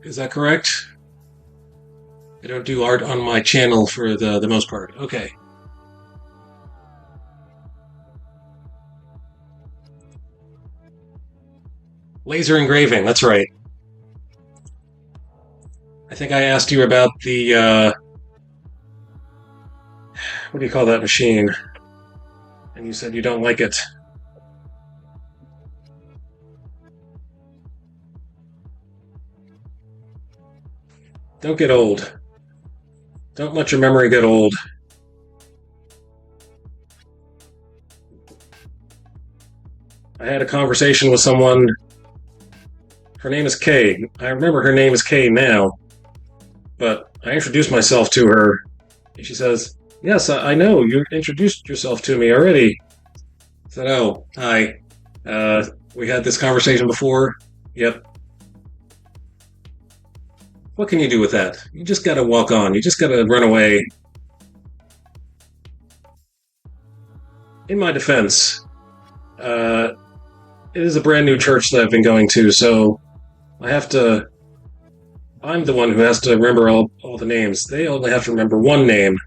Is that correct? I don't do art on my channel for the most part. Okay. Laser engraving, that's right. I think I asked you about the, what do you call that machine? And you said you don't like it. Don't get old. Don't let your memory get old. I had a conversation with someone. Her name is Kay. I remember her name is Kay now, but I introduced myself to her. And she says, "Yes, I know. You introduced yourself to me already." I said, "Oh, hi. Uh, we had this conversation before." Yep. What can you do with that? You just gotta walk on. You just gotta run away. In my defense, uh, it is a brand new church that I've been going to, so I have to. I'm the one who has to remember all the names. They only have to remember one name.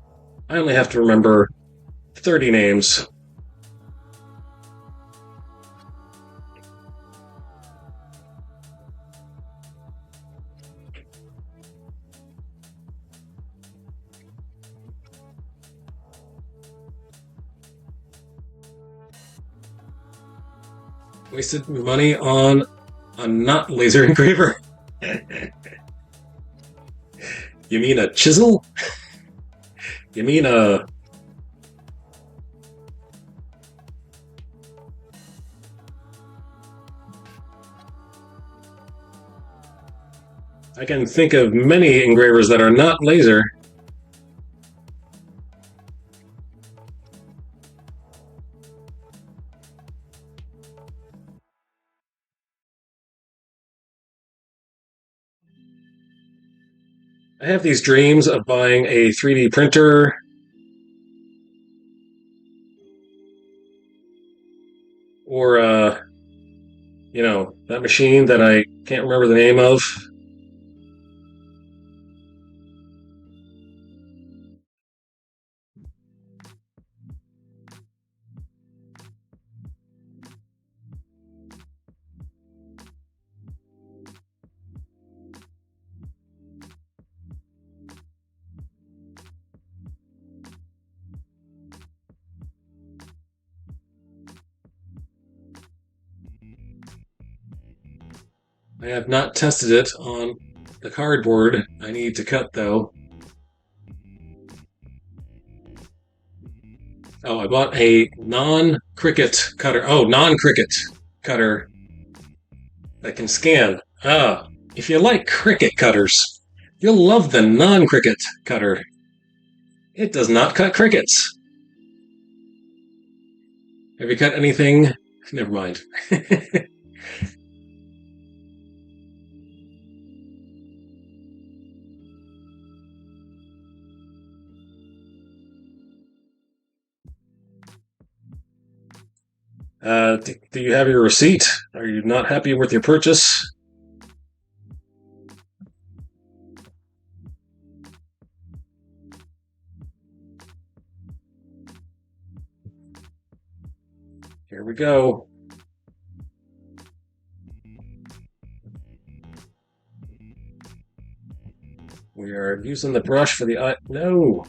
I only have to remember 30 names. Wasted money on a not laser engraver. You mean a chisel? You mean a. I can think of many engravers that are not laser. I have these dreams of buying a 3D printer or, that machine that I can't remember the name of. I have not tested it on the cardboard I need to cut, though. Oh, I bought a non-cricket cutter. Oh, non-cricket cutter that can scan. Ah, if you like cricket cutters, you'll love the non-cricket cutter. It does not cut crickets. Have you cut anything? Never mind. Do you have your receipt? Are you not happy with your purchase? Here we go. We are using the brush for the eye. No.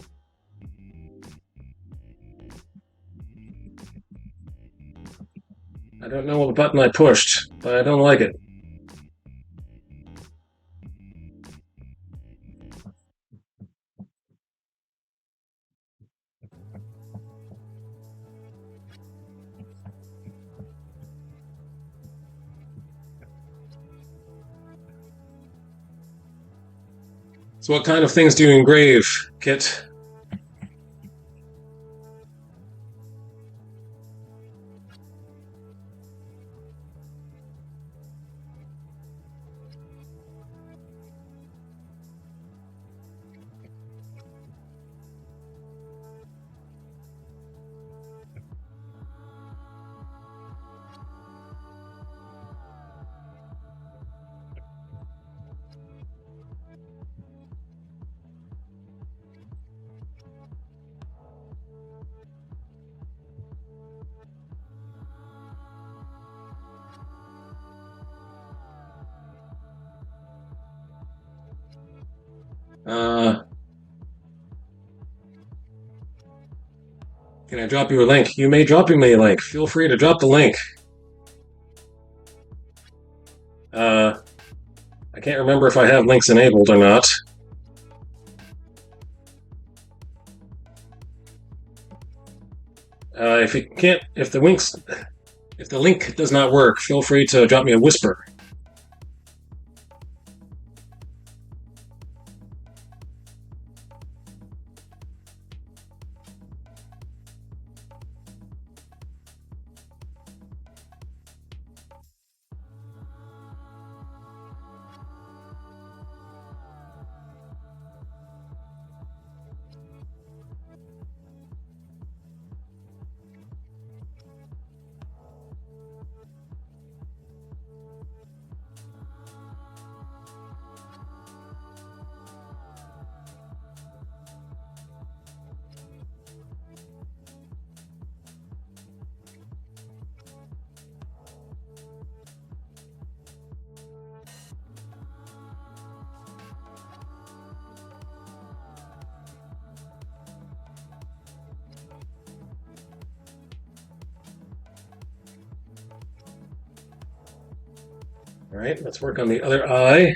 I don't know what button I pushed, but I don't like it. So what kind of things do you engrave, Kit? Uh, can I drop you a link? You may drop me a link. Feel free to drop the link. Uh, I can't remember if I have links enabled or not. If you can't, if the link does not work, feel free to drop me a whisper. All right, let's work on the other eye.